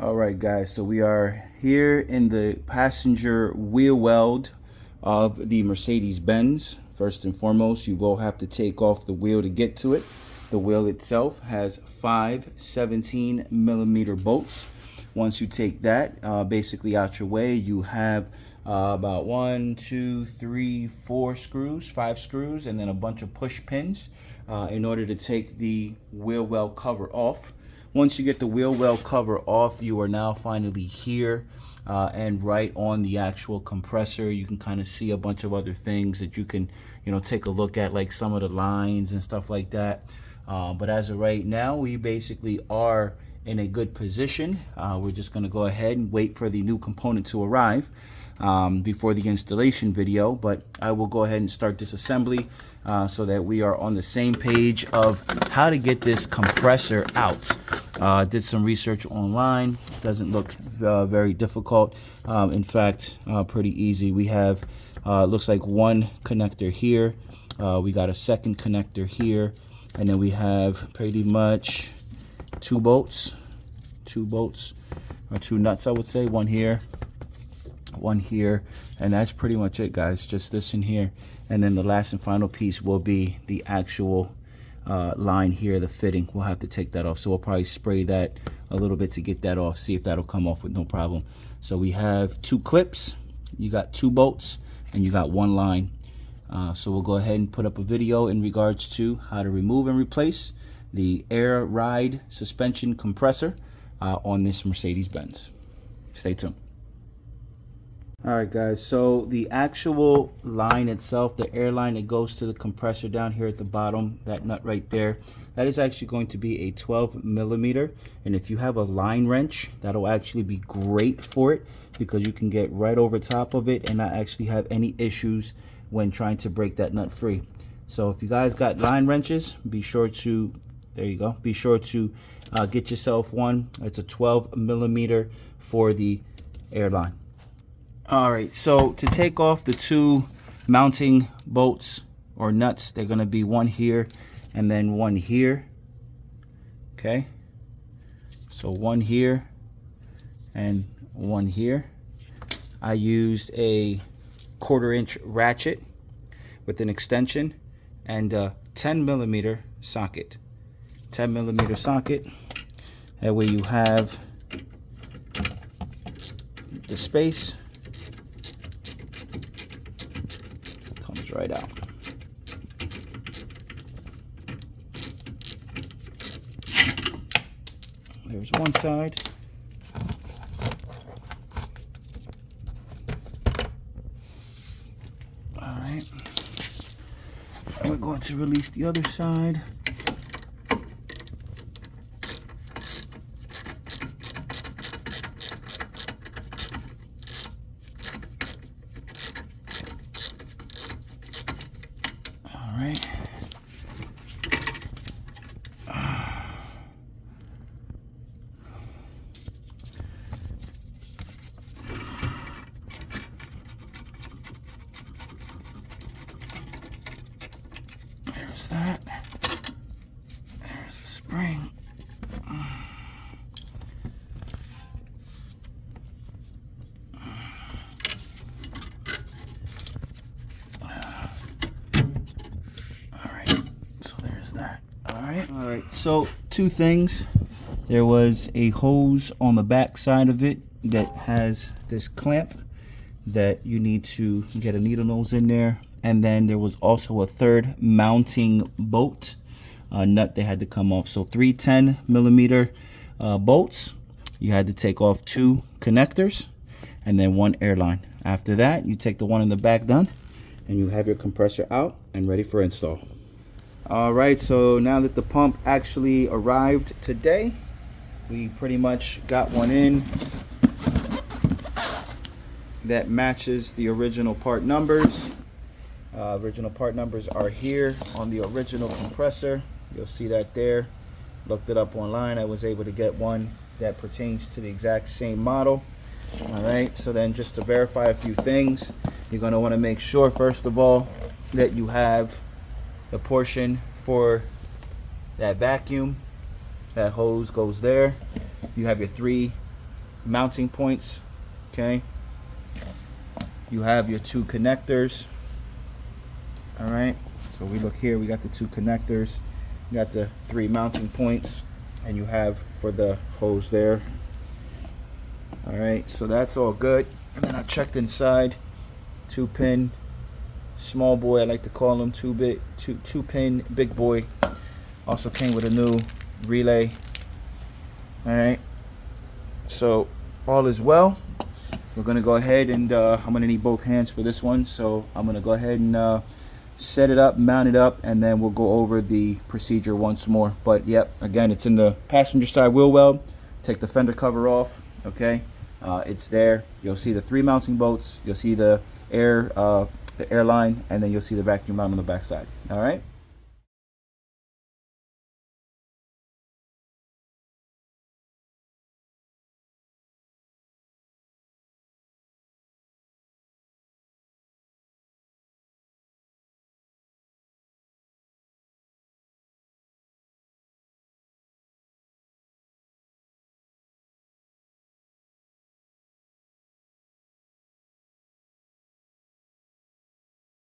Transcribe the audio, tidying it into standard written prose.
All right, guys, so we are here in the passenger wheel well of the Mercedes Benz. First and foremost, you will have to take off the wheel to get to it. The wheel itself has 5 17mm bolts. Once you take that basically out your way, you have about 1, 2, 3, 4 screws, 5 screws, and then a bunch of push pins in order to take the wheel well cover off. Once you get the wheel well cover off, you are now finally here and right on the actual compressor. You can kind of see a bunch of other things that you can, take a look at, like some of the lines and stuff like that. But as of right now, we basically are in a good position. We're just going to go ahead and wait for the new component to arrive before the installation video, but I will go ahead and start this assembly so that we are on the same page of how to get this compressor out. Did some research online. Doesn't look very difficult. In fact, pretty easy. We have looks like one connector here. We got a second connector here, and then we have pretty much two bolts, or two nuts, I would say. One here, and that's pretty much it, guys. Just this in here, and then the last and final piece will be the actual line here, the fitting. We'll have to take that off, so we'll probably spray that a little bit to get that off, see if that'll come off with no problem. So we have 2 clips, you got 2 bolts, and you got 1 line. So we'll go ahead and put up a video in regards to how to remove and replace the air ride suspension compressor on this Mercedes Benz. Stay tuned. All right, guys, so the actual line itself, the air line that goes to the compressor down here at the bottom, that nut right there, that is actually going to be a 12mm. And if you have a line wrench, that'll actually be great for it, because you can get right over top of it and not actually have any issues when trying to break that nut free. So if you guys got line wrenches, be sure to, there you go, be sure to get yourself one. It's a 12mm for the airline. All right, so to take off the 2 mounting bolts or nuts, they're going to be one here and then one here. Okay, so one here and one here. I used a 1/4-inch ratchet with an extension and a 10mm socket. 10mm socket. That way you have the space. Comes right out. There's one side. All right. We're going to release the other side. All right. There's that. There's a spring. All right, so 2 things. There was a hose on the back side of it that has this clamp that you need to get a needle nose in there, and then there was also a 3rd mounting bolt nut that had to come off. So 3 10mm bolts. You had to take off 2 connectors and then 1 airline. After that, you take the one in the back done, and you have your compressor out and ready for install. All right, so now that the pump actually arrived today, we pretty much got one in that matches the original part numbers. Original part numbers are here on the original compressor. You'll see that there. Looked it up online. I was able to get one that pertains to the exact same model. All right, so then just to verify a few things, you're going to want to make sure, first of all, that you have the portion for that vacuum. That hose goes there. You have your 3 mounting points. Okay, you have your 2 connectors. All right, so we look here, we got the 2 connectors, you got the 3 mounting points, and you have for the hose there. All right, so that's all good. And then I checked inside, 2-pin small boy, I like to call him, 2-pin big boy. Also came with a new relay. All right, so all is well. We're gonna go ahead and I'm gonna need both hands for this one, so I'm gonna go ahead and set it up, mount it up, and then we'll go over the procedure once more. But yep, again, it's in the passenger side wheel well. Take the fender cover off. Okay, it's there. You'll see the 3 mounting bolts. You'll see the air line, and then you'll see the vacuum mount on the back side. All right.